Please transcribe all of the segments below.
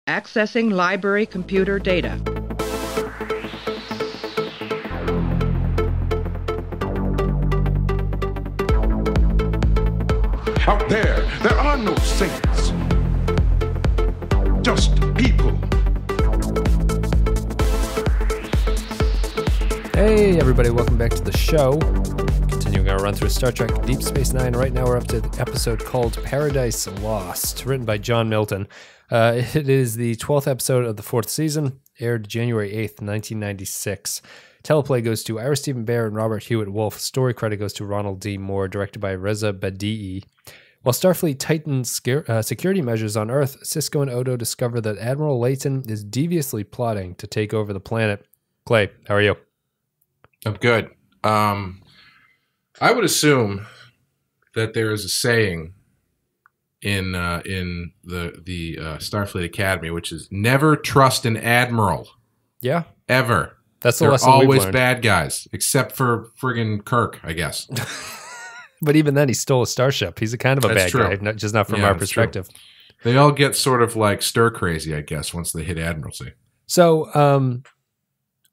Accessing library computer data. Out there are no saints. Just people. Hey everybody, welcome back to the show. Continuing our run through Star Trek Deep Space Nine. Right now we're up to the episode called Paradise Lost, written by John Milton. It is the 12th episode of the 4th season, aired January 8th, 1996. Teleplay goes to Ira Stephen Bear and Robert Hewitt Wolf. Story credit goes to Ronald D. Moore, directed by Reza Badi'i. While Starfleet tightens security measures on Earth, Sisko and Odo discover that Admiral Layton is deviously plotting to take over the planet. Clay, how are you? I'm good. I would assume that there is a saying in the Starfleet Academy, which is never trust an admiral. Yeah, ever. That's the They're lesson we've always learned. bad guys, except for friggin' Kirk, I guess. But even then, he stole a starship. He's a kind of a That's bad true. guy, just not from our perspective. True. They all get sort of like stir crazy, I guess, once they hit admiralty. So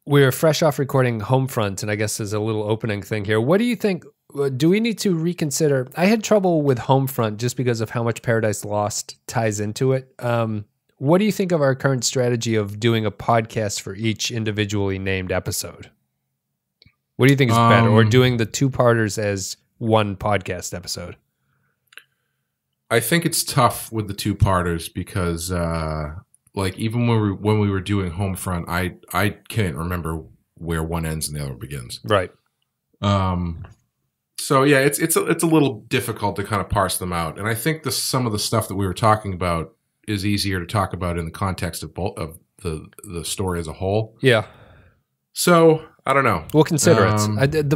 we're fresh off recording Homefront, and I guess there's a little opening thing here. What do you think? Do we need to reconsider? I had trouble with Homefront just because of how much Paradise Lost ties into it. What do you think of our current strategy of doing a podcast for each individually named episode? What do you think is better, or doing the two-parters as one podcast episode? I think it's tough with the two-parters because, like, even when we were doing Homefront, I can't remember where one ends and the other begins. Right. So yeah, it's a little difficult to kind of parse them out, and I think some of the stuff that we were talking about is easier to talk about in the context of both of the story as a whole. Yeah. So I don't know. We'll consider it.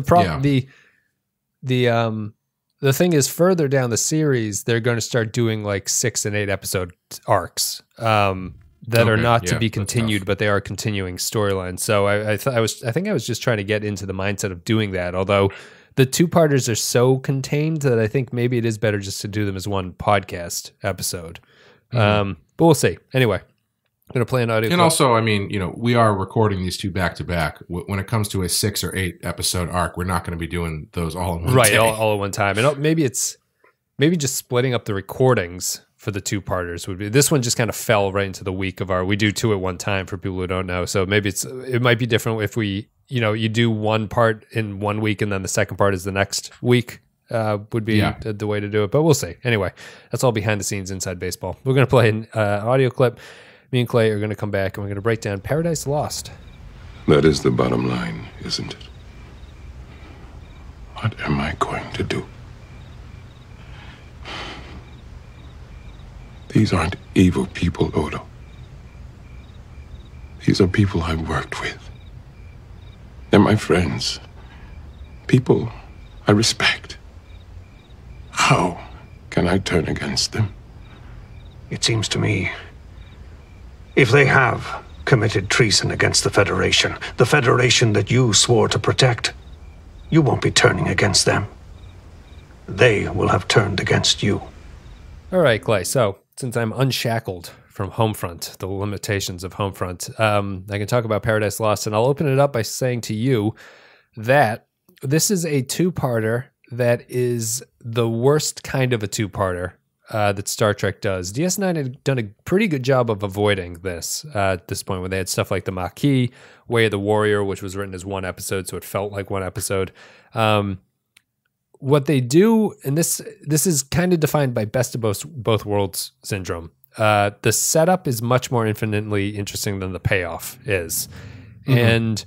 The thing is, further down the series, they're going to start doing like 6 and 8 episode arcs that are not to be continued, but they are continuing storylines. So I think I was just trying to get into the mindset of doing that. Although the two-parters are so contained that I think maybe it is better just to do them as one podcast episode. But we'll see. Anyway, I'm going to play an audio. And also, I mean, we are recording these two back to back. When it comes to a 6 or 8 episode arc, we're not going to be doing those all in one day. All at one time. And maybe just splitting up the recordings for the two-parters would be. This one just kind of fell right into the week of we do 2 at one time for people who don't know. So maybe it might be different if we, you do one part in 1 week and then the second part is the next week. Would be the way to do it, but we'll see. Anyway, that's all behind the scenes inside baseball. We're going to play an audio clip. Me and Clay are going to come back and we're going to break down Paradise Lost. That is the bottom line, isn't it? What am I going to do? These aren't evil people, Odo. These are people I've worked with. They're my friends. People I respect. How can I turn against them? It seems to me, if they have committed treason against the Federation that you swore to protect, you won't be turning against them. They will have turned against you. All right, Clay. So, since I'm unshackled from Homefront, the limitations of Homefront, I can talk about Paradise Lost, and I'll open it up by saying to you that this is a two-parter that is the worst kind of a two-parter that Star Trek does. DS9 had done a pretty good job of avoiding this at this point, when they had stuff like the Maquis, Way of the Warrior, which was written as one episode, so it felt like one episode. What they do, and this is kind of defined by best of both worlds syndrome. The setup is much more infinitely interesting than the payoff is. Mm-hmm. And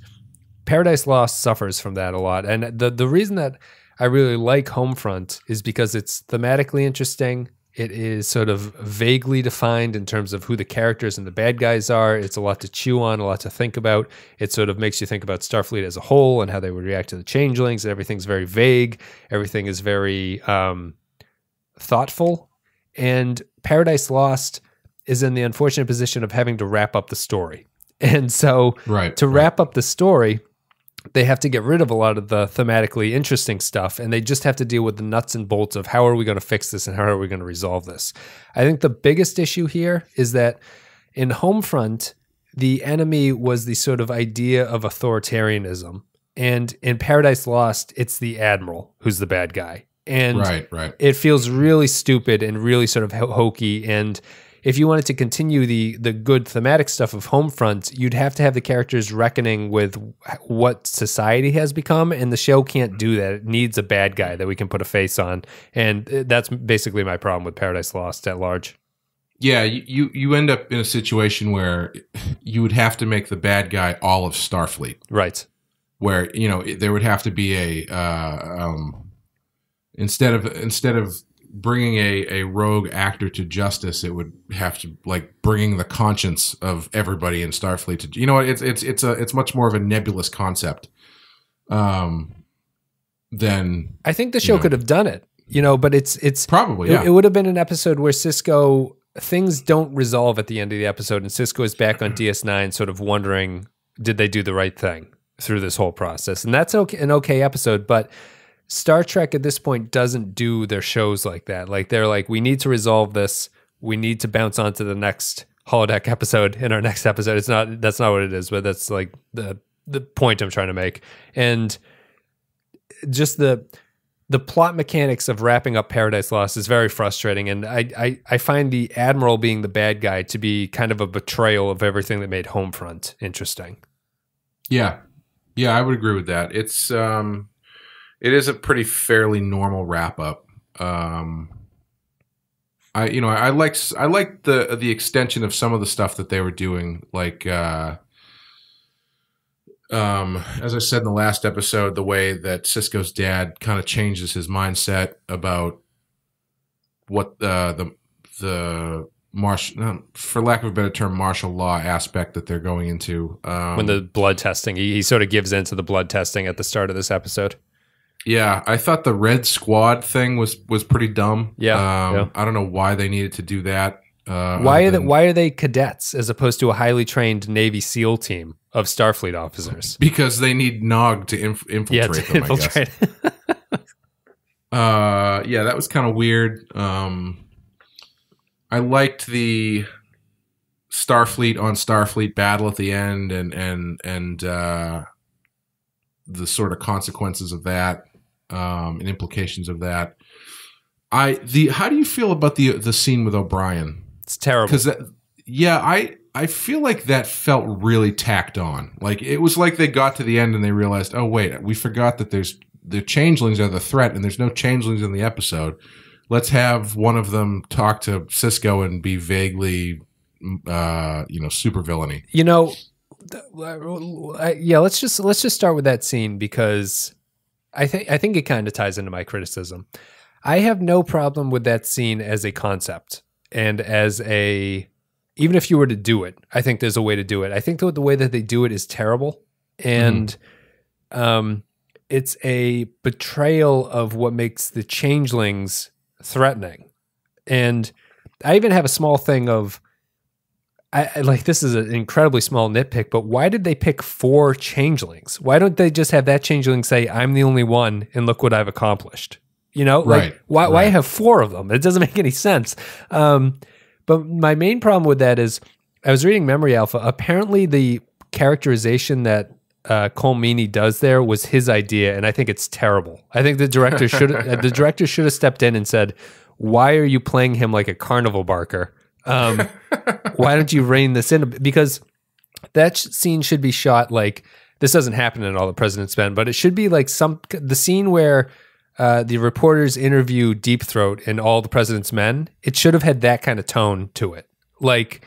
Paradise Lost suffers from that a lot. And the reason that I really like Homefront is because it's thematically interesting. It is sort of vaguely defined in terms of who the characters and the bad guys are. It's a lot to chew on, a lot to think about. It sort of makes you think about Starfleet as a whole and how they would react to the Changelings. Everything's very vague. Everything is very thoughtful. And Paradise Lost is in the unfortunate position of having to wrap up the story. And so to wrap up the story, they have to get rid of a lot of the thematically interesting stuff, and they just have to deal with the nuts and bolts of how are we going to fix this and how are we going to resolve this. I think the biggest issue here is that In Homefront, the enemy was the sort of idea of authoritarianism. And in Paradise Lost, it's the Admiral who's the bad guy. And right. It feels really stupid and really sort of hokey. And if you wanted to continue the good thematic stuff of Homefront, you'd have to have the characters reckoning with what society has become, and the show can't do that. It needs a bad guy that we can put a face on, and that's basically my problem with Paradise Lost at large. Yeah, you end up in a situation where you would have to make the bad guy all of Starfleet. Right. Where, there would have to be a instead of bringing a rogue actor to justice, it would have to bringing the conscience of everybody in Starfleet to, it's much more of a nebulous concept. Than I think the show could have done it, but it's probably, yeah. It would have been an episode where things don't resolve at the end of the episode, and Sisko is back on DS9 sort of wondering, did they do the right thing through this whole process? And that's an okay episode, but Star Trek at this point doesn't do their shows like that. They're like, we need to resolve this. We need to bounce on to the next holodeck episode in our next episode. That's not what it is, but that's like the point I'm trying to make. And just the plot mechanics of wrapping up Paradise Lost is very frustrating. And I find the Admiral being the bad guy to be kind of a betrayal of everything that made Homefront interesting. Yeah. Yeah, I would agree with that. It is a pretty fairly normal wrap up. I like the extension of some of the stuff that they were doing, as I said in the last episode, the way that Sisko's dad kind of changes his mindset about what the for lack of a better term, martial law aspect that they're going into. When the blood testing, he sort of gives into the blood testing at the start of this episode. Yeah, I thought the Red Squad thing was pretty dumb. Yeah, I don't know why they needed to do that. Why are they cadets as opposed to a highly trained Navy SEAL team of Starfleet officers? Because they need Nog to infiltrate them, I guess. Yeah, that was kind of weird. I liked the Starfleet on Starfleet battle at the end, and the sort of consequences of that, and implications of that. How do you feel about the scene with O'Brien? It's terrible. Because I feel like that felt really tacked on. Like, it was like they got to the end and they realized, oh wait, we forgot that the Changelings are the threat, and there's no Changelings in the episode. Let's have one of them talk to Sisko and be vaguely, super villainy. Let's just start with that scene, because I think it kind of ties into my criticism. I have no problem with that scene as a concept, and even if you were to do it, I think there's a way to do it. I think the way that they do it is terrible, and it's a betrayal of what makes the Changelings threatening. And I even have a small thing of, this is an incredibly small nitpick, but why did they pick 4 Changelings? Why don't they just have that Changeling say, I'm the only one, and look what I've accomplished? Why have 4 of them? It doesn't make any sense. But my main problem with that is, I was reading Memory Alpha. Apparently the characterization that Cole Meany does there was his idea, and I think it's terrible. I think the director should have stepped in and said, why are you playing him like a carnival barker? Why don't you rein this in? Because that scene should be shot like, this doesn't happen in All the President's Men, but it should be like the scene where the reporters interview Deep Throat in All the President's Men. It should have had that kind of tone to it. Like,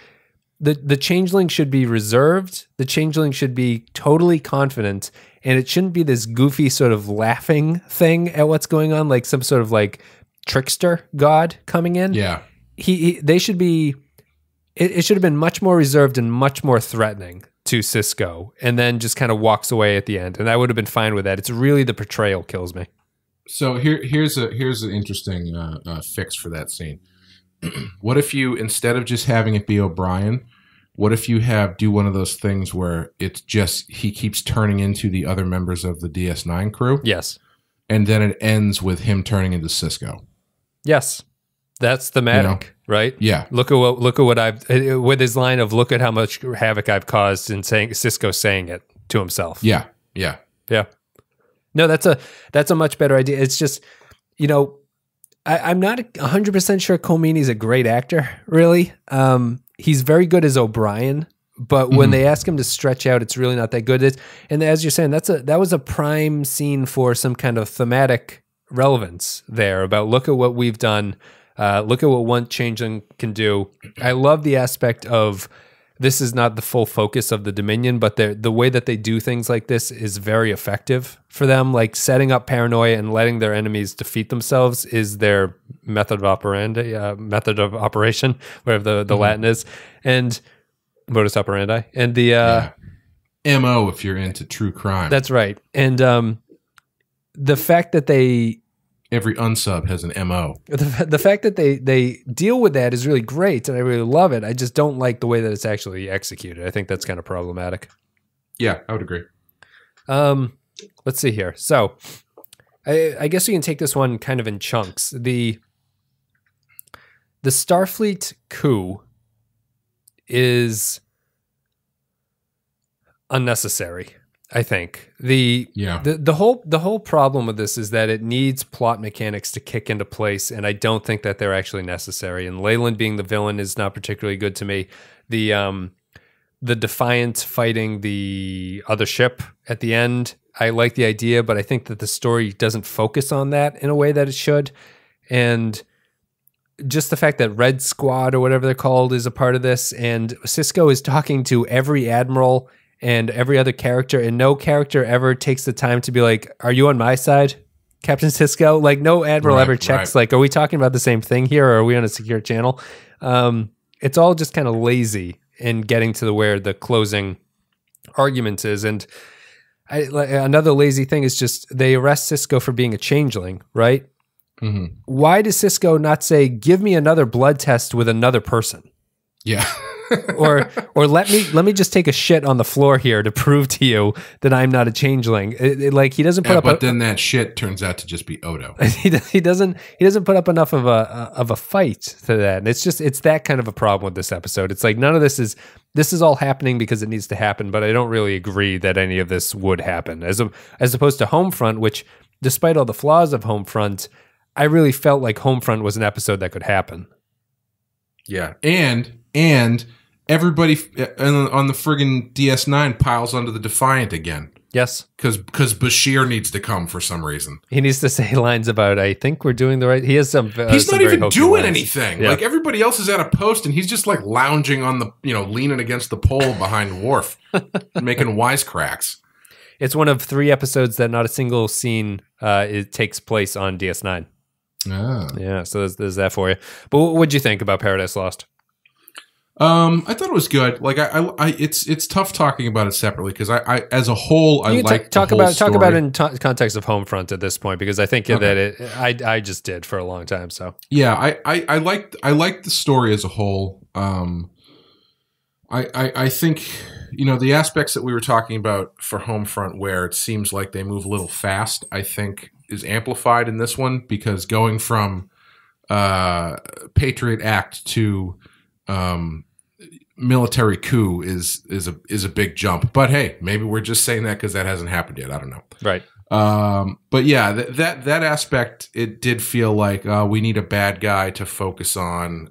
the Changeling should be reserved. The Changeling should be totally confident, and it shouldn't be this goofy sort of laughing thing at what's going on, like some sort of like trickster god coming in. Yeah. They should be, it should have been much more reserved and much more threatening to Sisko, and then just kind of walks away at the end. And I would have been fine with that. It's really the portrayal kills me. So here's an interesting fix for that scene. What if you, instead of just having it be O'Brien, what if you do one of those things where it's just he keeps turning into the other members of the DS9 crew? Yes. And then it ends with him turning into Sisko. Yes. That's thematic, right? Yeah. Look at what I've with his line of "Look at how much havoc I've caused," and Cisco saying it to himself. Yeah. No, that's a much better idea. It's just, I'm not 100% sure Colmeany's a great actor, really. He's very good as O'Brien, but when they ask him to stretch out, it's really not that good. And as you're saying, that was a prime scene for some kind of thematic relevance there about look at what we've done. Look at what one changeling can do. I love the aspect of this is not the full focus of the Dominion, but the way that they do things like this is very effective for them. Like setting up paranoia and letting their enemies defeat themselves is their method of operation, whatever the Latin is, and modus operandi, and the MO if you're into true crime. That's right, and the fact that every unsub has an MO. The fact that they deal with that is really great, and I really love it. I just don't like the way that it's actually executed. I think that's kind of problematic. Yeah, I would agree. Let's see here. So I guess we can take this one kind of in chunks. The Starfleet coup is unnecessary, I think. The whole problem with this is that it needs plot mechanics to kick into place, and I don't think that they're actually necessary. And Layton being the villain is not particularly good to me. The Defiant fighting the other ship at the end, I like the idea, but I think that the story doesn't focus on that in a way that it should. And just the fact that Red Squad or whatever they're called is a part of this, and Cisco is talking to every admiral and every other character, and no character ever takes the time to be like, are you on my side, Captain Cisco? Like, no admiral ever checks, like, are we talking about the same thing here, or are we on a secure channel? It's all just kind of lazy in getting to where the closing argument is. And another lazy thing is just they arrest Cisco for being a changeling, right? Mm-hmm. Why does Cisco not say, give me another blood test with another person? Yeah. or let me just take a shit on the floor here to prove to you that I'm not a changeling. Like he doesn't put up. But then that shit turns out to just be Odo. He doesn't put up enough of a fight to that. And it's that kind of a problem with this episode. It's like none of this is all happening because it needs to happen. But I don't really agree that any of this would happen as opposed to Homefront, which despite all the flaws of Homefront, I really felt like Homefront was an episode that could happen. Yeah, and everybody on the friggin' DS9 piles onto the Defiant again. Yes. Because Bashir needs to come for some reason. He needs to say lines about, I think we're doing the right... He has some he's some not even doing lines. anything. Yeah. Like, everybody else is at a post, and he's just, like, lounging on the, leaning against the pole behind Worf, making wisecracks. It's one of 3 episodes that not a single scene it takes place on DS9. Ah. Yeah, so there's that for you. But what'd you think about Paradise Lost? I thought it was good. Like it's tough talking about it separately because I as a whole I like talk about it in context of Homefront at this point because I think that I just did for a long time. So yeah, I liked the story as a whole. I think the aspects that we were talking about for Homefront where it seems like they move a little fast, I think is amplified in this one because going from Patriot Act to military coup is a big jump. But hey, maybe we're just saying that because that hasn't happened yet. I don't know. Right. But yeah, that aspect, it did feel like we need a bad guy to focus on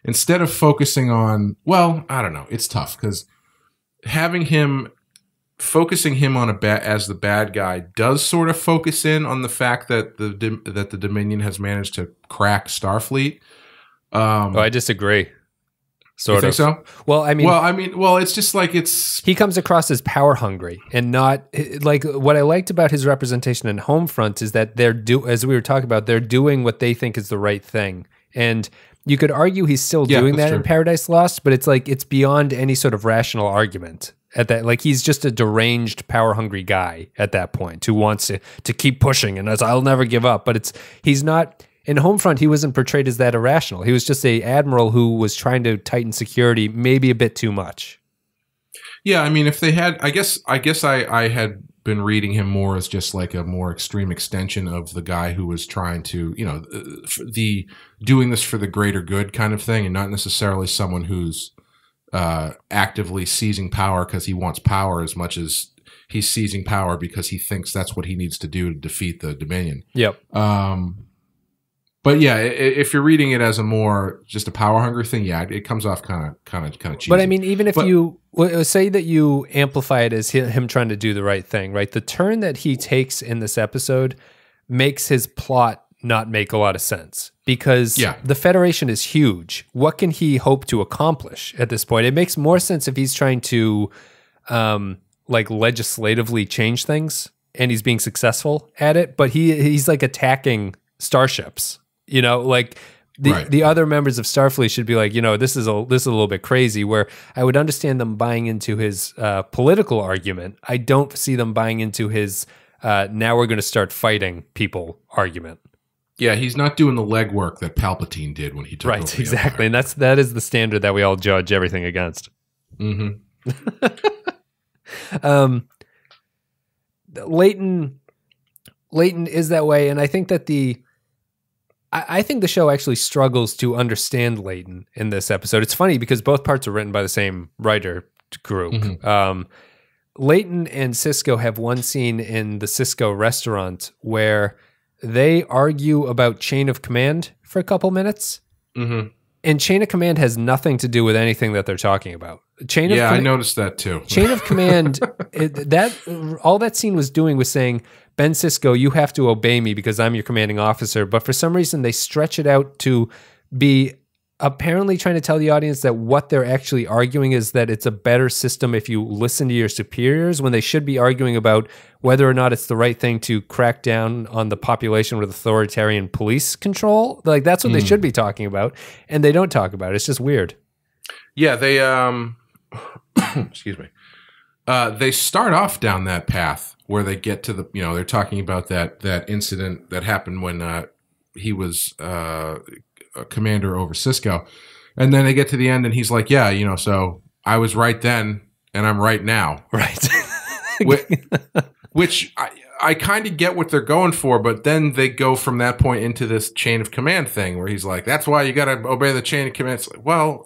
instead of focusing on. Well, I don't know. It's tough because focusing him on as the bad guy does sort of focus in on the fact that the Dominion has managed to crack Starfleet. I disagree. You think so? Well, it's just like he comes across as power hungry and not like what I liked about his representation in Homefront is that as we were talking about, they're doing what they think is the right thing. And you could argue he's still doing that in Paradise Lost, but it's like, it's beyond any sort of rational argument at that. Like he's just a deranged, power hungry guy at that point who wants to keep pushing and I'll never give up. But he's not. In Homefront, he wasn't portrayed as that irrational. He was just a admiral who was trying to tighten security maybe a bit too much. Yeah, I mean, if they had, I guess I had been reading him more as just like a more extreme extension of the guy who was trying to, the doing this for the greater good kind of thing, and not necessarily someone who's actively seizing power because he wants power as much as he's seizing power because he thinks that's what he needs to do to defeat the Dominion. Yep. But yeah, if you're reading it as a more just a power hunger thing, yeah, it comes off kind of cheesy. But I mean, even if you say that you amplify it as him trying to do the right thing, right? The turn that he takes in this episode makes his plot not make a lot of sense because the Federation is huge. What can he hope to accomplish at this point? It makes more sense if he's trying to like legislatively change things and he's being successful at it, but he's like attacking starships. Like the other members of Starfleet should be like, this is a little bit crazy, where I would understand them buying into his political argument. I don't see them buying into his now we're going to start fighting people argument. Yeah, he's not doing the legwork that Palpatine did when he took over. Right, exactly. And that is the standard that we all judge everything against. Mm-hmm. Layton is that way, and I think that I think the show actually struggles to understand Layton in this episode. It's funny because both parts are written by the same writer group. Mm-hmm. Layton and Sisko have one scene in the Sisko restaurant where they argue about chain of command for a couple minutes. Mm-hmm. And chain of command has nothing to do with anything that they're talking about. I noticed that too. Chain of command, all that scene was doing was saying, Ben Sisko, you have to obey me because I'm your commanding officer. But for some reason, they stretch it out to be apparently trying to tell the audience that what they're actually arguing is that it's a better system if you listen to your superiors, when they should be arguing about whether or not it's the right thing to crack down on the population with authoritarian police control. Like, that's what they should be talking about, and they don't talk about it. It's just weird. Yeah, they excuse me. They start off down that path where they get to the, they're talking about that incident that happened when he was a commander over Sisko. And then they get to the end and he's like, yeah, so I was right then and I'm right now. Right. Which I kind of get what they're going for, but then they go from that point into this chain of command thing where he's like, that's why you got to obey the chain of command. It's like, well,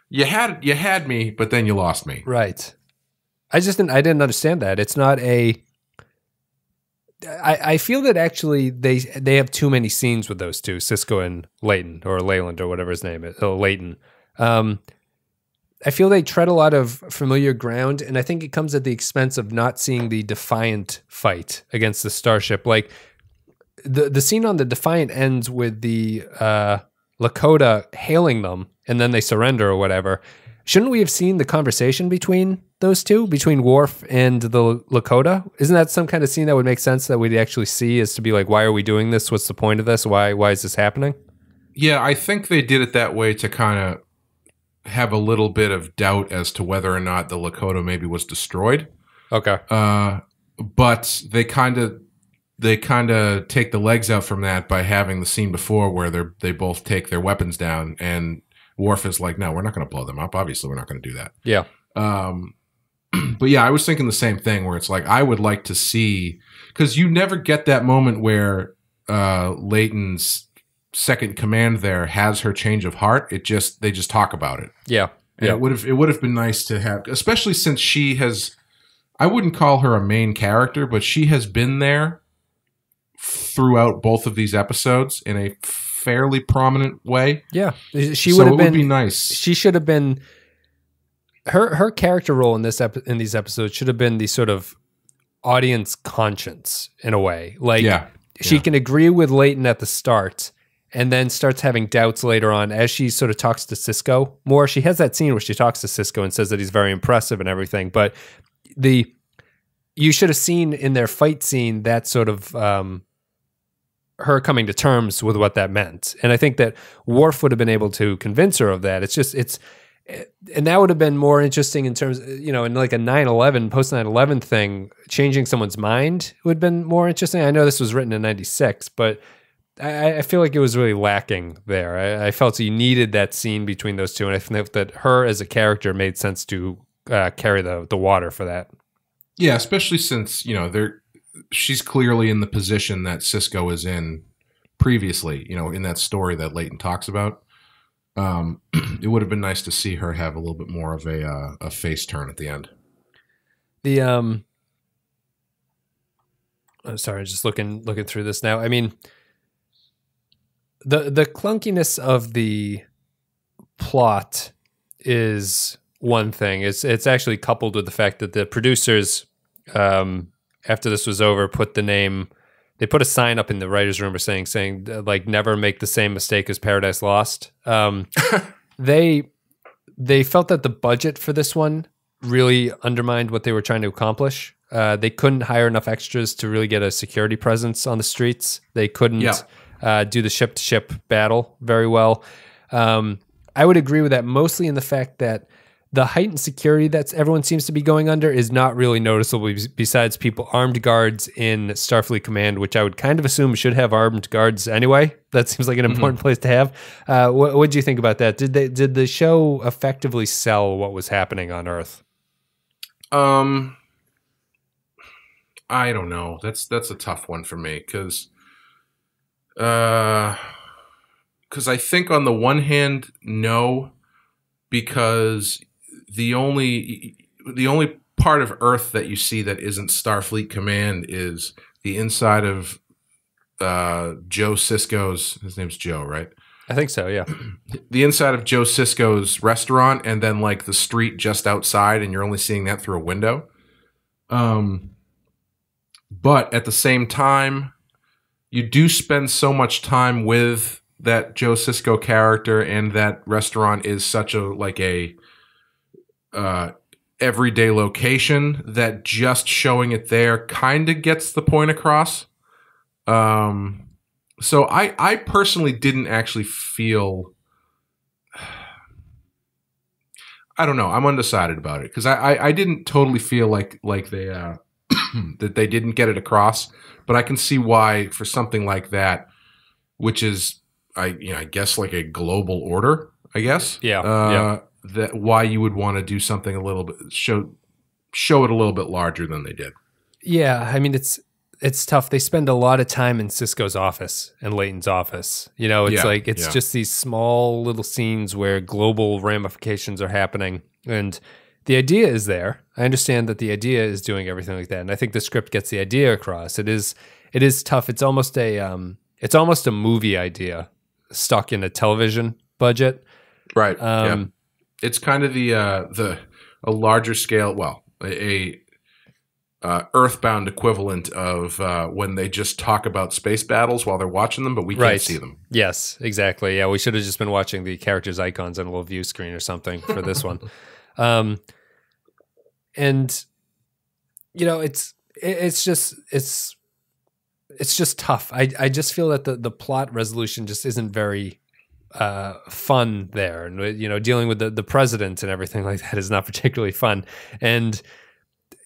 you had me, but then you lost me. Right. I didn't understand that. It's not I feel that actually they have too many scenes with those two, Sisko and Layton, or Leyland, or whatever his name is, Layton. I feel they tread a lot of familiar ground, and I think it comes at the expense of not seeing the Defiant fight against the starship. Like, the scene on the Defiant ends with the Lakota hailing them, and then they surrender or whatever. Shouldn't we have seen the conversation between those two, between Worf and the Lakota? Isn't that some kind of scene that would make sense that we'd actually see, as to be like, why are we doing this? What's the point of this? Why is this happening? Yeah, I think they did it that way to kind of have a little bit of doubt as to whether or not the Lakota maybe was destroyed. Okay. But they kind of take the legs out from that by having the scene before where they both take their weapons down, and Worf is like, no, we're not going to blow them up. Obviously, we're not going to do that. Yeah. But yeah, I was thinking the same thing, where it's like, I would like to see, because you never get that moment where Layton's second command there has her change of heart. They just talk about it. Yeah. And it would have been nice to have, especially since she has, I wouldn't call her a main character, but she has been there throughout both of these episodes in a fairly prominent way. Yeah. She would have been, would be nice. She should have been, her character role in these episodes should have been the sort of audience conscience in a way. Like, she can agree with Layton at the start and then starts having doubts later on as she sort of talks to Sisko more. She has that scene where she talks to Sisko and says that he's very impressive and everything, but you should have seen in their fight scene that sort of her coming to terms with what that meant. And I think that Worf would have been able to convince her of that. And that would have been more interesting in terms, in like a 9/11, post 9/11 thing, changing someone's mind would have been more interesting. I know this was written in 96, but I feel like it was really lacking there. I felt you needed that scene between those two, and I think that her as a character made sense to carry the water for that. Yeah, especially since, she's clearly in the position that Cisco is in previously, in that story that Layton talks about. It would have been nice to see her have a little bit more of a face turn at the end. I'm sorry, just looking through this now. I mean, the clunkiness of the plot is one thing. It's actually coupled with the fact that the producers, after this was over, they put a sign up in the writer's room saying like, never make the same mistake as Paradise Lost. They felt that the budget for this one really undermined what they were trying to accomplish. They couldn't hire enough extras to really get a security presence on the streets. They couldn't do the ship-to-ship battle very well. I would agree with that, mostly in the fact that the heightened security that everyone seems to be going under is not really noticeable besides people, armed guards in Starfleet Command, which I would kind of assume should have armed guards anyway. That seems like an important place to have. What did you think about that? Did the show effectively sell what was happening on Earth? I don't know. That's a tough one for me because I think on the one hand, no, because the only part of Earth that you see that isn't Starfleet Command is the inside of Joe Sisko's. His name's Joe, right? I think so. Yeah. The inside of Joe Sisko's restaurant, and then like the street just outside, and you're only seeing that through a window. But at the same time, you do spend so much time with that Joe Sisko character, and that restaurant is such a everyday location that just showing it there kind of gets the point across. So I personally didn't actually feel. I don't know. I'm undecided about it because I didn't totally feel like they that they didn't get it across, but I can see why for something like that, which is I guess like a global order, I guess. Yeah. That why you would want to do something a little bit show it a little bit larger than they did. Yeah, I mean it's tough. They spend a lot of time in Cisco's office and Layton's office. It's just these small little scenes where global ramifications are happening, and the idea is there. I understand that the idea is doing everything like that, and I think the script gets the idea across. It is tough. It's almost a movie idea stuck in a television budget. Right. It's kind of a larger scale, a Earthbound equivalent of when they just talk about space battles while they're watching them, but we can't see them. Yes, exactly. Yeah, we should have just been watching the characters' icons on a little view screen or something for this one. And it's just tough. I just feel that the plot resolution just isn't very fun there, and dealing with the president and everything like that is not particularly fun. And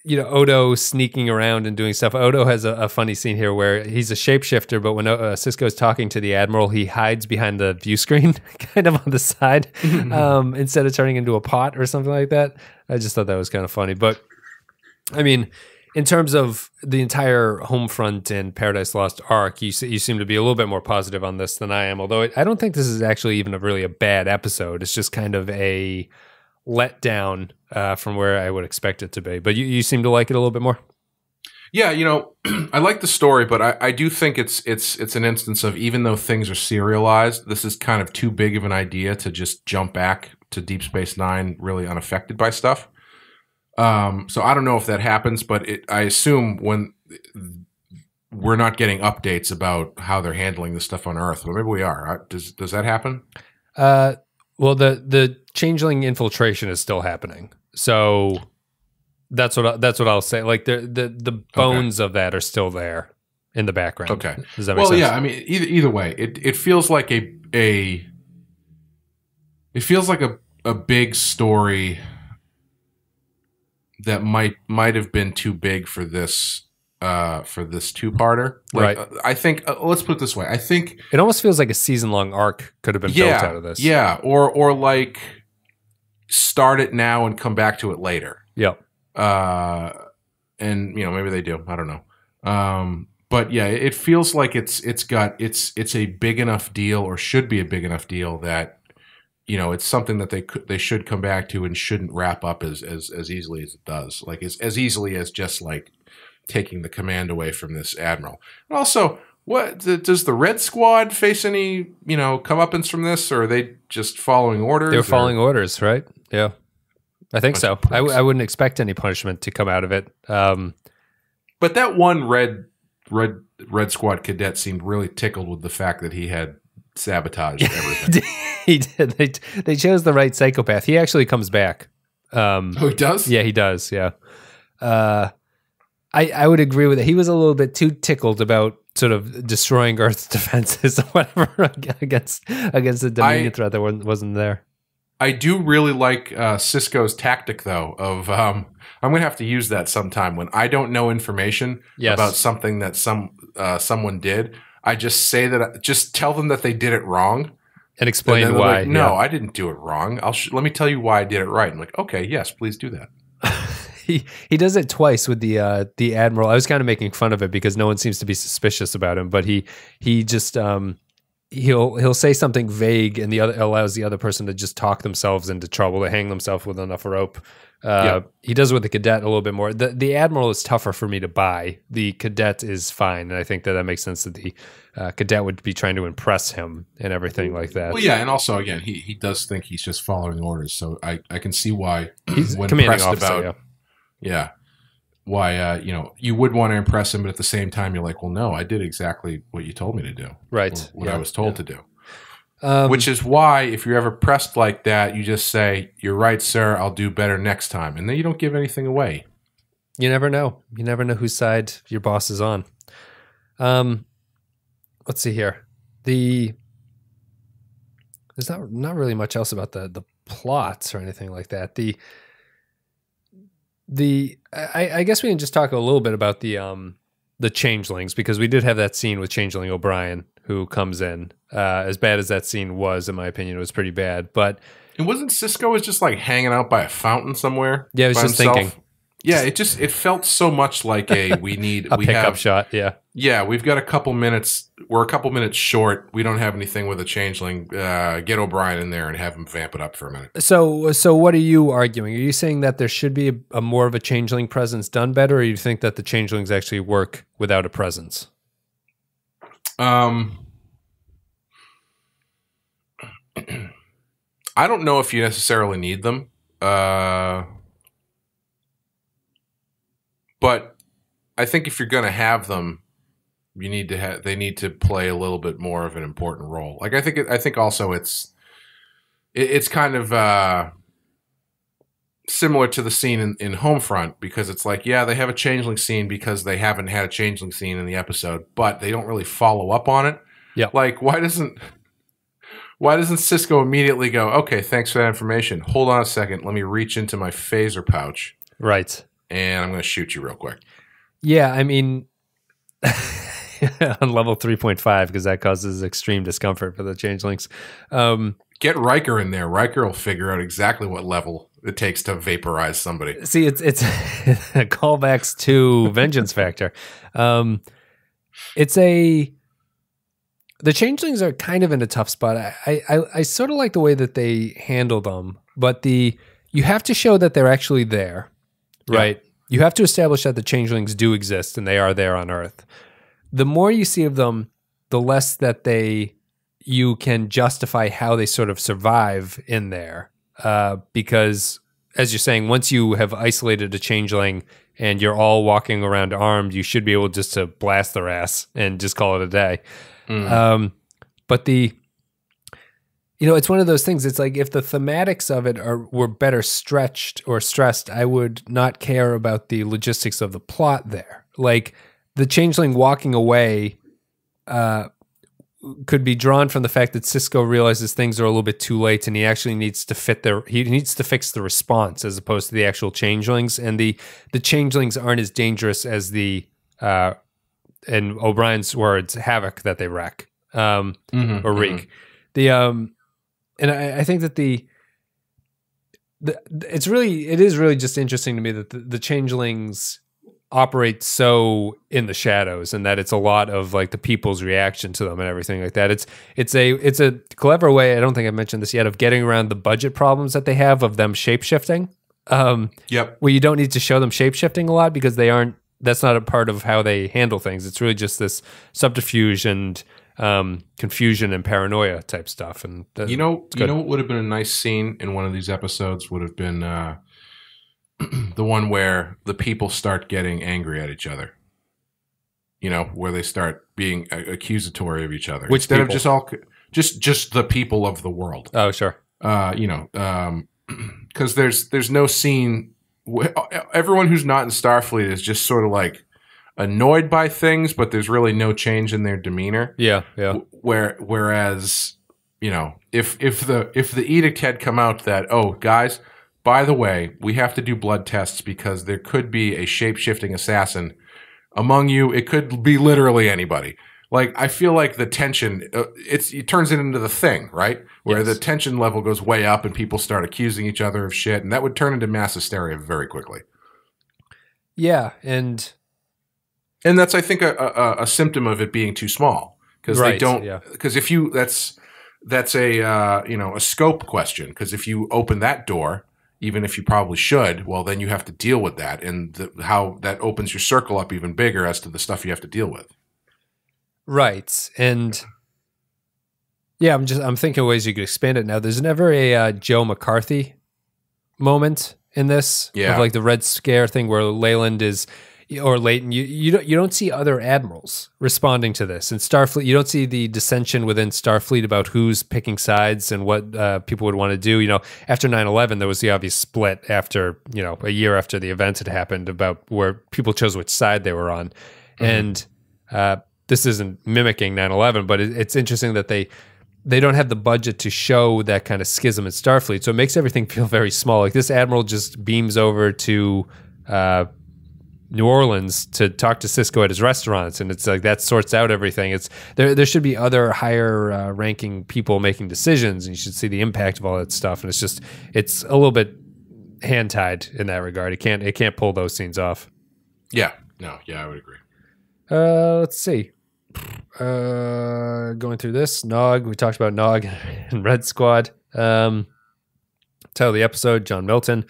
Odo sneaking around and doing stuff. Odo has a funny scene here where he's a shapeshifter, but when Sisko's talking to the admiral, he hides behind the view screen, kind of on the side, instead of turning into a pot or something like that. I just thought that was kind of funny. But I mean, in terms of the entire Homefront and Paradise Lost arc, you seem to be a little bit more positive on this than I am, although I don't think this is actually even really a bad episode. It's just kind of a letdown from where I would expect it to be. But you seem to like it a little bit more? Yeah, I like the story, but I do think it's an instance of, even though things are serialized, this is kind of too big of an idea to just jump back to Deep Space Nine really unaffected by stuff. So I don't know if that happens, but I assume when we're not getting updates about how they're handling this stuff on Earth, or maybe we are. Does that happen? Well, the Changeling infiltration is still happening, so that's what I'll say. Like the bones of that are still there in the background. Okay, does that make sense? Yeah. I mean, either way, it feels like it feels like a big story that might have been too big for this two-parter. Right. I think let's put it this way. I think it almost feels like a season-long arc could have been built out of this. Yeah, or like start it now and come back to it later. Yep. and maybe they do. I don't know. But yeah, it feels like it's a big enough deal, or should be a big enough deal, that it's something that they should come back to and shouldn't wrap up as easily as it does. Like as easily as just like taking the command away from this admiral. And also, does the Red Squad face any comeuppance from this, or are they just following orders? They're following orders, right? Yeah, I think so. I wouldn't expect any punishment to come out of it. But that one Red Squad cadet seemed really tickled with the fact that he had sabotaged everything. He did. They chose the right psychopath. He actually comes back. He does? Yeah, he does. Yeah. I would agree with it. He was a little bit too tickled about sort of destroying Earth's defenses or whatever against the Dominion threat that wasn't there. I do really like Sisko's tactic, though, of I'm going to have to use that sometime when I don't know information about something that someone did. I just just tell them that they did it wrong. And explain why. Like, no, I didn't do it wrong. Let me tell you why I did it right. I'm like, okay, yes, please do that. He does it twice with the admiral. I was kind of making fun of it because no one seems to be suspicious about him, but he just he'll say something vague, and the other allows the other person to just talk themselves into trouble, to hang themselves with enough rope. He does it with the cadet a little bit more. The admiral is tougher for me to buy. The cadet is fine, and I think that makes sense that the cadet would be trying to impress him and everything like that. Well, yeah, and also again, he does think he's just following orders, so I can see why he's when commanding pressed officer, about why you would want to impress him, but at the same time you're like, well, no, I did exactly what you told me to do, right? What I was told to do. Which is why, if you're ever pressed like that, you just say, "You're right, sir. I'll do better next time," and then you don't give anything away. You never know. You never know whose side your boss is on. Let's see here. There's not really much else about the plots or anything like that. I guess we can just talk a little bit about the changelings, because we did have that scene with Changeling O'Brien, who comes in. As bad as that scene was, in my opinion, it was pretty bad. But it wasn't Sisko was just like hanging out by a fountain somewhere. Yeah, I was just thinking. Yeah, it felt so much like we pickup shot. Yeah, we've got a couple minutes. We're a couple minutes short. We don't have anything with a changeling. Get O'Brien in there and have him vamp it up for a minute. So what are you arguing? Are you saying that there should be a more of a changeling presence done better, or you think that the changelings actually work without a presence? I don't know if you necessarily need them. But I think if you're going to have them, they need to play a little bit more of an important role. Like I think also it's kind of similar to the scene in Homefront, because it's like, yeah, they have a changeling scene because they haven't had a changeling scene in the episode, but they don't really follow up on it. Yeah. Like why doesn't Sisko immediately go, okay, thanks for that information. Hold on a second. Let me reach into my phaser pouch. Right. And I'm going to shoot you real quick. Yeah, I mean, on level 3.5, because that causes extreme discomfort for the changelings. Get Riker in there. Riker will figure out exactly what level it takes to vaporize somebody. See, it's callbacks to Vengeance Factor. The changelings are kind of in a tough spot. I sort of like the way that they handle them, but you have to show that they're actually there. Right. Yeah. You have to establish that the changelings do exist and they are there on Earth. The more you see of them, the less that you can justify how they sort of survive in there. Because, as you're saying, once you have isolated a changeling and you're all walking around armed, you should be able just to blast their ass and just call it a day. But it's one of those things. It's like if the thematics of it were better stretched or stressed, I would not care about the logistics of the plot there. Like the changeling walking away could be drawn from the fact that Sisko realizes things are a little bit too late, and he actually needs to he needs to fix the response as opposed to the actual changelings. And the changelings aren't as dangerous as in O'Brien's words, havoc that they wreak or wreak. And I think that it is really just interesting to me that the changelings operate so in the shadows, and that it's a lot of like the people's reaction to them and everything like that. It's a clever way, I don't think I mentioned this yet, of getting around the budget problems that they have of them shape-shifting. Yep. Where you don't need to show them shape-shifting a lot because that's not a part of how they handle things. It's really just this subterfuge and confusion and paranoia type stuff. And you know what would have been a nice scene in one of these episodes would have been the one where the people start getting angry at each other. You know, where they start being accusatory of each other. Which instead people? of just all just the people of the world. Oh, sure. Because there's no scene. Everyone who's not in Starfleet is just sort of like annoyed by things, but there's really no change in their demeanor. Yeah. Whereas, you know, if the edict had come out that, oh, guys, by the way, we have to do blood tests because there could be a shape-shifting assassin among you. It could be literally anybody. Like, I feel like the tension, it turns it into the Thing, right? Where the tension level goes way up and people start accusing each other of shit, and that would turn into mass hysteria very quickly. Yeah, and that's, I think, a symptom of it being too small. Because they don't, because if you, that's a, a scope question. Because if you open that door, even if you probably should, well, then you have to deal with that, and how that opens your circle up even bigger as to the stuff you have to deal with. Right. And yeah, I'm thinking of ways you could expand it now. There's never a Joe McCarthy moment in this. Yeah. Of like the Red Scare thing where Layton you don't see other admirals responding to this. In Starfleet, you don't see the dissension within Starfleet about who's picking sides and what people would want to do. You know, after 9/11, there was the obvious split after, a year after the event had happened about where people chose which side they were on. Mm-hmm. And this isn't mimicking 9/11, but it's interesting that they don't have the budget to show that kind of schism in Starfleet. So it makes everything feel very small. Like this admiral just beams over to New Orleans to talk to Cisco at his restaurants, and it's like that sorts out everything. It's there should be other higher ranking people making decisions, and you should see the impact of all that stuff. And it's a little bit hand tied in that regard. It can't pull those scenes off. Yeah, no, yeah, I would agree. Let's see. Going through this, Nog. We talked about Nog and Red Squad. Title of the episode: John Milton.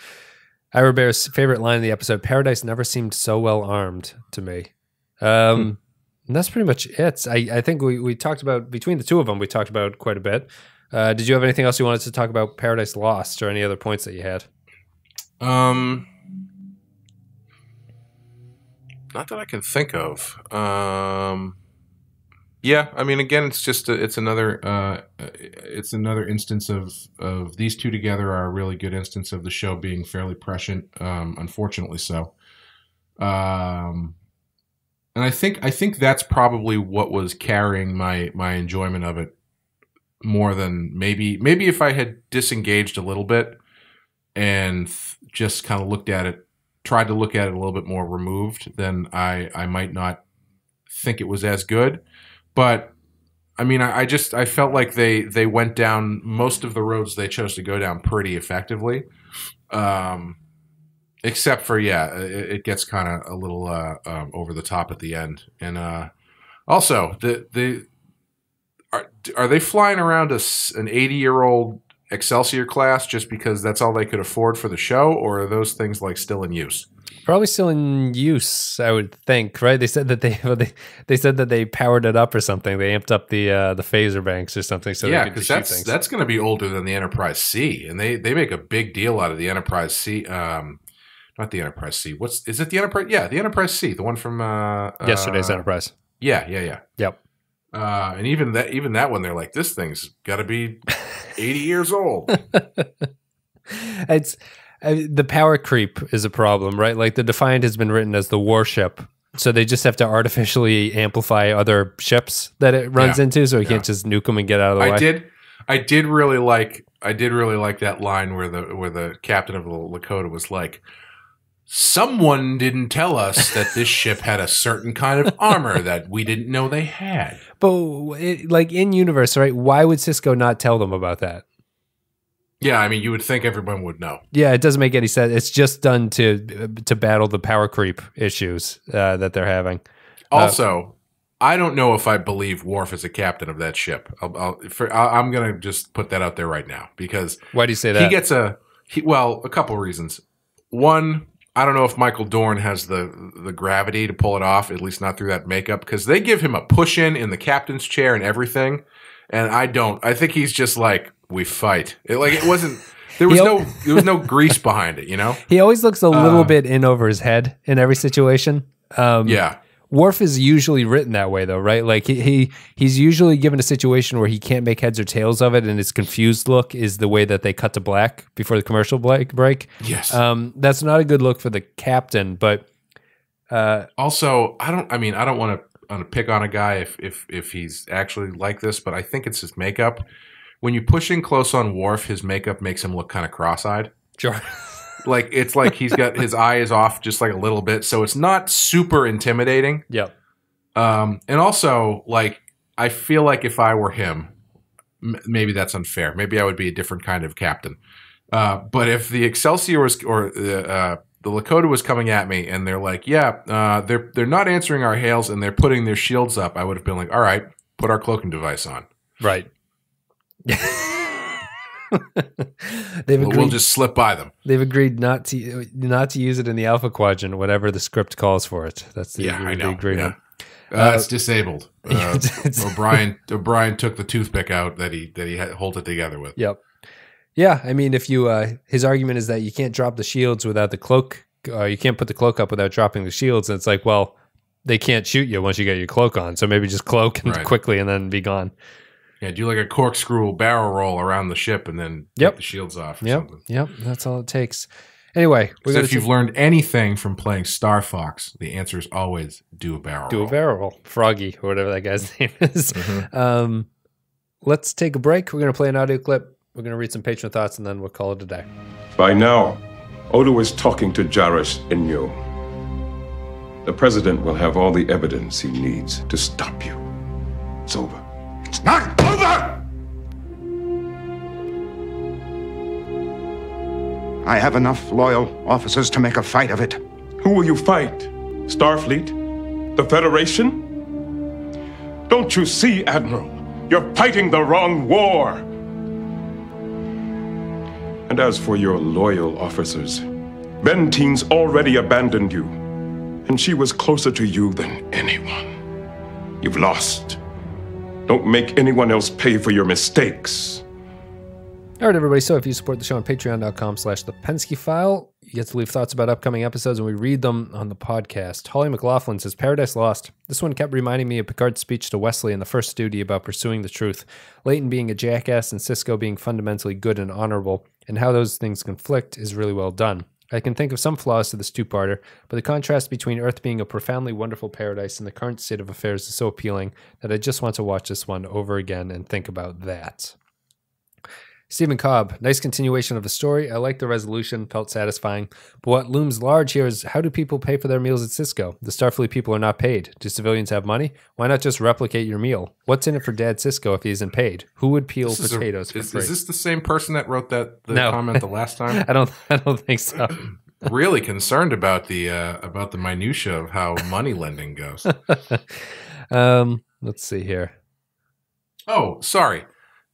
Ira Bear's favorite line in the episode: "Paradise never seemed so well armed to me." And that's pretty much it. I think we talked about, between the two of them, we talked about quite a bit. Did you have anything else you wanted to talk about Paradise Lost, or any other points that you had? Not that I can think of. Yeah, I mean, again, it's just it's another instance of these two together are a really good instance of the show being fairly prescient, unfortunately so. And I think that's probably what was carrying my enjoyment of it more than maybe if I had disengaged a little bit and just kind of tried to look at it a little bit more removed, then I might not think it was as good. But I mean, I felt like they went down most of the roads they chose to go down pretty effectively, except for it gets kind of a little over the top at the end. And also, are they flying around an 80-year-old Excelsior class just because that's all they could afford for the show, or are those things like still in use? Probably still in use, I would think. Right? They said that they said that they powered it up or something. They amped up the phaser banks or something. So yeah, because that's going to be older than the Enterprise C, and they make a big deal out of the Enterprise C. Not the Enterprise C. Is it the Enterprise? Yeah, the Enterprise C, the one from yesterday's Enterprise. Yeah. Yep. And even that one, they're like, this thing's got to be 80 years old. The power creep is a problem, right? Like the Defiant has been written as the warship, so they just have to artificially amplify other ships that it runs into, so you can't just nuke them and get out of the way. I did really like that line where the captain of the Lakota was like, someone didn't tell us that this ship had a certain kind of armor that we didn't know they had. But like in universe, right? Why would Cisco not tell them about that? Yeah, I mean, you would think everyone would know. Yeah, it doesn't make any sense. It's just done to battle the power creep issues that they're having. Also, I don't know if I believe Worf is a captain of that ship. I'm going to just put that out there right now because why do you say that? He gets a couple of reasons. One, I don't know if Michael Dorn has the gravity to pull it off, at least not through that makeup, because they give him a push in the captain's chair and everything, and I don't. I think he's just like, we fight. It wasn't. There was no grease behind it, you know. He always looks a little bit in over his head in every situation. Yeah. Worf is usually written that way, though, right? Like he's usually given a situation where he can't make heads or tails of it, and his confused look is the way that they cut to black before the commercial break. Yes, that's not a good look for the captain. But also, I don't want to pick on a guy if he's actually like this, but I think it's his makeup. When you push in close on Worf, his makeup makes him look kind of cross-eyed. Sure. Like it's like he's got his eye is off just like a little bit, so it's not super intimidating. Yep. And also, like, I feel like if I were him, maybe that's unfair. Maybe I would be a different kind of captain. But if the Excelsior was or the Lakota was coming at me and they're like, yeah, they're not answering our hails and they're putting their shields up, I would have been like, all right, put our cloaking device on. Right. We'll just slip by them. They've agreed not to use it in the Alpha Quadrant, whatever the script calls for it. That's the agreement. Yeah. It's disabled. O'Brien took the toothpick out that he had hold it together with. Yep. Yeah, I mean, if you his argument is that you can't drop the shields without the cloak. You can't put the cloak up without dropping the shields, and it's like, well, they can't shoot you once you get your cloak on, so maybe just cloak quickly and then be gone. Yeah, do like a corkscrew barrel roll around the ship and then take the shields off or something. Yep, that's all it takes. Anyway, if you've learned anything from playing Star Fox, the answer is always do a barrel roll. Do a barrel roll. Froggy, or whatever that guy's name is. Mm-hmm. Let's take a break. We're going to play an audio clip. We're going to read some patron thoughts, and then we'll call it a day. By now, Odo is talking to Jarrus Inyo. The president will have all the evidence he needs to stop you. It's over. It's not over! I have enough loyal officers to make a fight of it. Who will you fight? Starfleet? The Federation? Don't you see, Admiral? You're fighting the wrong war! And as for your loyal officers, Bentine's already abandoned you, and she was closer to you than anyone. You've lost. Don't make anyone else pay for your mistakes. All right, everybody. So if you support the show on patreon.com/the Pensky File, you get to leave thoughts about upcoming episodes, and we read them on the podcast. Holly McLaughlin says, Paradise Lost. This one kept reminding me of Picard's speech to Wesley in the first duty about pursuing the truth. Layton being a jackass and Sisko being fundamentally good and honorable, and how those things conflict is really well done. I can think of some flaws to this two-parter, but the contrast between Earth being a profoundly wonderful paradise and the current state of affairs is so appealing that I just want to watch this one over again and think about that. Stephen Cobb, nice continuation of the story. I like the resolution, felt satisfying. But what looms large here is, how do people pay for their meals at Sisko? The Starfleet people are not paid. Do civilians have money? Why not just replicate your meal? What's in it for Dad Sisko if he isn't paid? Who would peel potatoes for free? Is this the same person that wrote the comment the last time? I don't think so. Really concerned about the minutia of how money lending goes. Let's see here. Oh, sorry.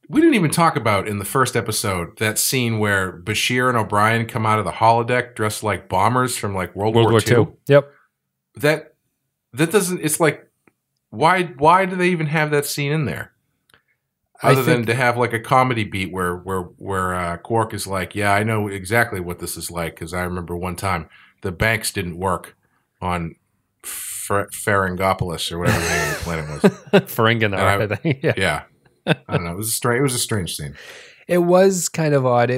We didn't even talk about in the first episode that scene where Bashir and O'Brien come out of the holodeck dressed like bombers from like World War II. Yep. That doesn't. It's like, why do they even have that scene in there? Other than to have like a comedy beat where Quark is like, yeah, I know exactly what this is like because I remember one time the banks didn't work on Pharingopolis or whatever the name of the planet was. Ferenginar, I think. Yeah. I don't know. It was a strange scene. It was kind of odd.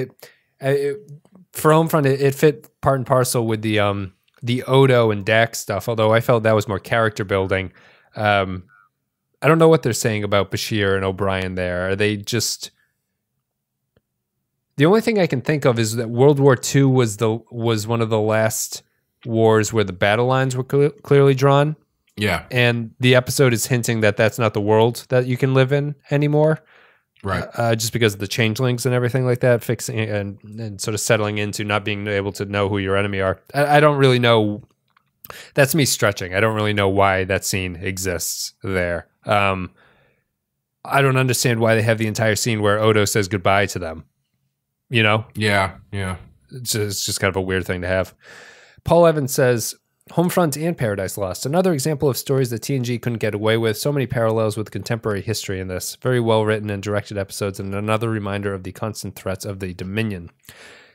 For Homefront, it fit part and parcel with the Odo and Dax stuff. Although I felt that was more character building. I don't know what they're saying about Bashir and O'Brien. There, are they just? The only thing I can think of is that World War II was one of the last wars where the battle lines were clearly drawn. Yeah. And the episode is hinting that that's not the world that you can live in anymore. Right. Just because of the changelings and everything like that, fixing and sort of settling into not being able to know who your enemy are. I don't really know. That's me stretching. I don't really know why that scene exists there. I don't understand why they have the entire scene where Odo says goodbye to them. You know? Yeah. It's just kind of a weird thing to have. Paul Evans says, Homefront and Paradise Lost. Another example of stories that TNG couldn't get away with. So many parallels with contemporary history in this. Very well written and directed episodes, and another reminder of the constant threats of the Dominion.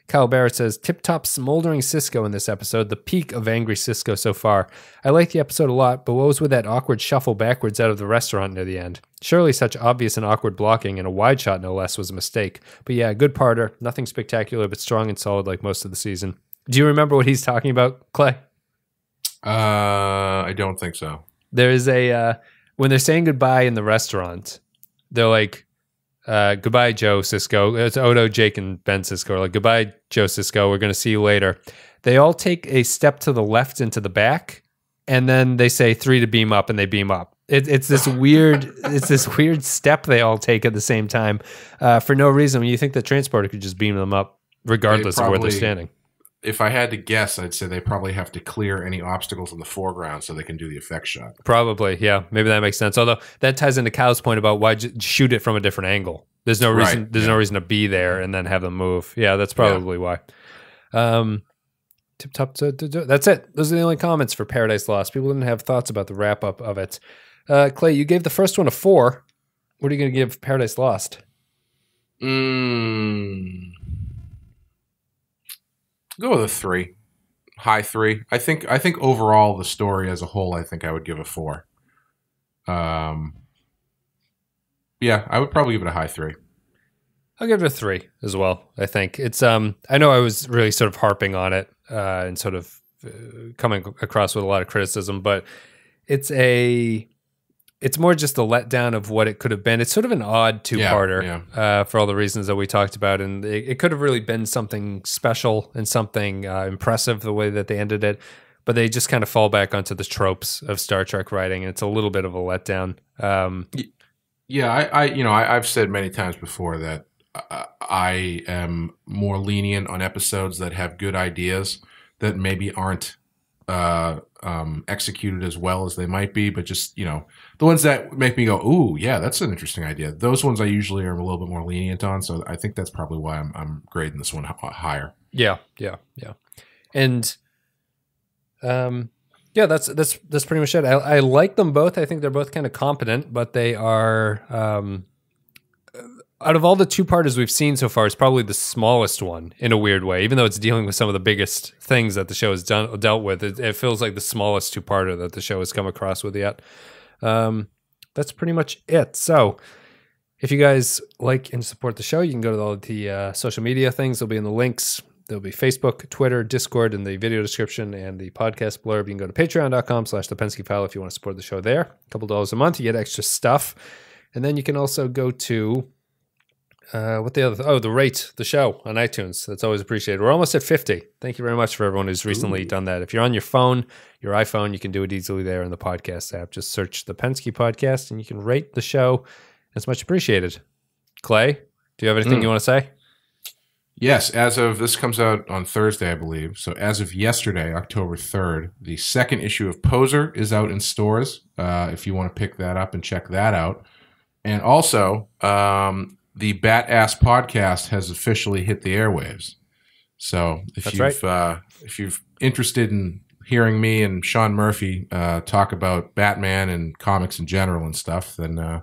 Kyle Barrett says, tip-top smoldering Sisko in this episode, the peak of angry Sisko so far. I like the episode a lot, but what was with that awkward shuffle backwards out of the restaurant near the end? Surely such obvious and awkward blocking, and a wide shot no less, was a mistake. But yeah, good parter. Nothing spectacular, but strong and solid like most of the season. Do you remember what he's talking about, Clay? I don't think so. There is when they're saying goodbye in the restaurant, they're like, goodbye, Joe Sisko. It's Odo, Jake, and Ben Sisko. Are like, goodbye, Joe Sisko. We're going to see you later. They all take a step to the left and to the back, and then they say 3 to beam up, and they beam up. It's this weird, step they all take at the same time for no reason. When you think the transporter could just beam them up, regardless of where they're standing. If I had to guess, I'd say they probably have to clear any obstacles in the foreground so they can do the effect shot. Probably, yeah. Maybe that makes sense. Although that ties into Kyle's point about why shoot it from a different angle. There's no reason. There's no reason to be there and then have them move. Yeah, that's probably why. Tip top. That's it. Those are the only comments for Paradise Lost. People didn't have thoughts about the wrap up of it. Clay, you gave the first one a 4. What are you going to give Paradise Lost? Go with a 3, high 3. I think overall the story as a whole, I think I would give a 4. Yeah, I would probably give it a high 3. I'll give it a 3 as well. I think it's. I know I was really sort of harping on it and sort of coming across with a lot of criticism, but it's more just a letdown of what it could have been. It's sort of an odd two-parter for all the reasons that we talked about. And it could have really been something special and something impressive the way that they ended it. But they just kind of fall back onto the tropes of Star Trek writing. And it's a little bit of a letdown. I've said many times before that I am more lenient on episodes that have good ideas that maybe aren't executed as well as they might be, but just, the ones that make me go, ooh, yeah, that's an interesting idea. Those ones I usually are a little bit more lenient on. So I think that's probably why I'm grading this one higher. Yeah. And that's pretty much it. I like them both. I think they're both kind of competent, but they are out of all the two-parters we've seen so far, it's probably the smallest one in a weird way. Even though it's dealing with some of the biggest things that the show has dealt with, it feels like the smallest two-parter that the show has come across with yet. That's pretty much it. So if you guys like and support the show, you can go to all the social media things. They'll be in the links. There'll be Facebook, Twitter, Discord in the video description and the podcast blurb. You can go to patreon.com/the Pensky File if you want to support the show there. A couple dollars a month, you get extra stuff. And then you can also go to the rate the show on iTunes. That's always appreciated. We're almost at 50. Thank you very much for everyone who's recently done that. If you're on your phone, your iPhone, you can do it easily there in the podcast app. Just search the Pensky Podcast and you can rate the show. It's much appreciated. Clay, do you have anything you want to say? Yes, as of this comes out on Thursday, I believe. So as of yesterday, October 3rd, the second issue of Poser is out in stores. If you want to pick that up and check that out. And also, the Bat Ass Podcast has officially hit the airwaves. So if you're interested in hearing me and Sean Murphy talk about Batman and comics in general and stuff, then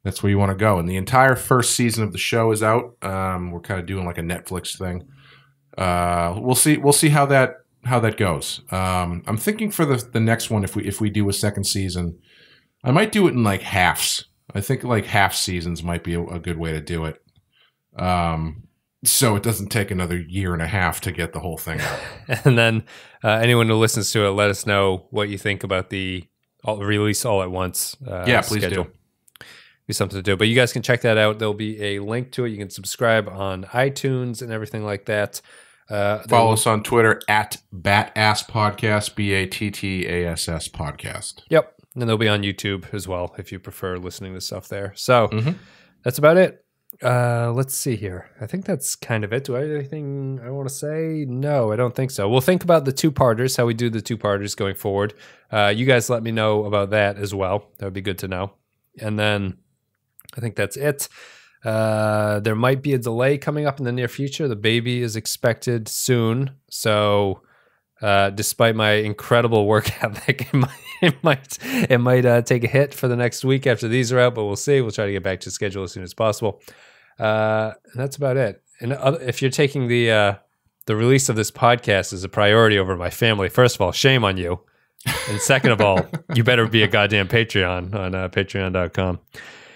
that's where you want to go. And the entire first season of the show is out. We're kind of doing like a Netflix thing. We'll see how that goes. I'm thinking for the next one, if we do a second season, I might do it in like halves. I think like half seasons might be a good way to do it. So it doesn't take another year and a half to get the whole thing out. And then anyone who listens to it, let us know what you think about the release all at once. Please schedule. do. Be something to do. But you guys can check that out. There'll be a link to it. You can subscribe on iTunes and everything like that. Follow us on Twitter at Batass Podcast, BATTASS Podcast. Yep. And they'll be on YouTube as well if you prefer listening to stuff there. So that's about it. Let's see here. I think that's kind of it. Do I have anything I want to say? No, I don't think so. We'll think about the two-parters, how we do the two-parters going forward. You guys let me know about that as well. That would be good to know. And then I think that's it. There might be a delay coming up in the near future. The baby is expected soon. So despite my incredible work ethic, it might take a hit for the next week after these are out, but we'll see. We'll try to get back to schedule as soon as possible. And that's about it. And if you're taking the release of this podcast as a priority over my family, first of all, shame on you. And second of all, you better be a goddamn Patreon on patreon.com.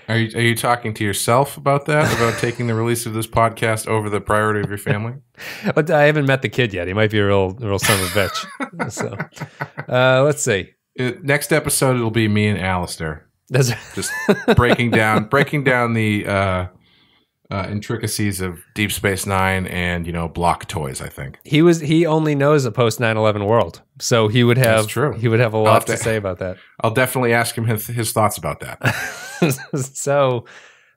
Are you talking to yourself about that? About taking the release of this podcast over the priority of your family? But I haven't met the kid yet. He might be a real son of a bitch. So let's see. Next episode, it'll be me and Alistair. That's just breaking down the intricacies of Deep Space Nine and block toys. I think he only knows a post 9/11 world, so he would have a lot to say about that. I'll definitely ask him his thoughts about that. So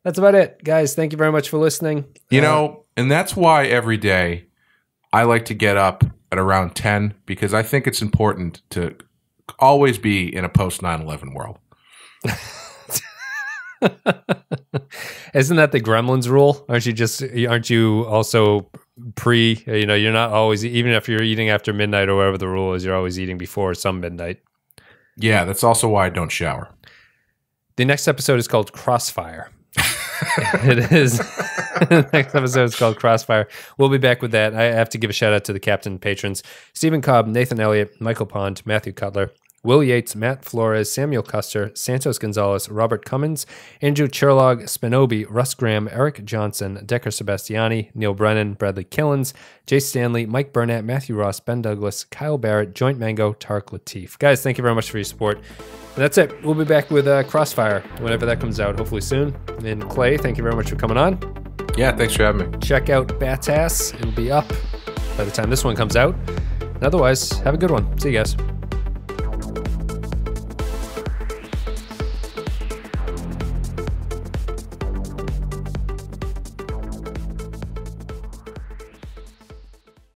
that's about it, guys. Thank you very much for listening. And that's why every day I like to get up at around 10 because I think it's important to always be in a post 9/11 world. Isn't that the Gremlins rule? Aren't you also you're not always, even if you're eating after midnight or whatever the rule is, you're always eating before some midnight. Yeah, that's also why I don't shower. The next episode is called Crossfire. It is. The next episode is called Crossfire. We'll be back with that. I have to give a shout out to the captain patrons: Stephen Cobb, Nathan Elliott, Michael Pond, Matthew Cutler, Will Yates, Matt Flores, Samuel Custer, Santos Gonzalez, Robert Cummins, Andrew Cherlog, Spinobi, Russ Graham, Eric Johnson, Decker Sebastiani, Neil Brennan, Bradley Killens, Jay Stanley, Mike Burnett, Matthew Ross, Ben Douglas, Kyle Barrett, Joint Mango, Tarek Latif. Guys, thank you very much for your support. And that's it. We'll be back with Crossfire whenever that comes out, hopefully soon. And Clay, thank you very much for coming on. Yeah, thanks for having me. Check out Batass. It'll be up by the time this one comes out. And otherwise, have a good one. See you guys.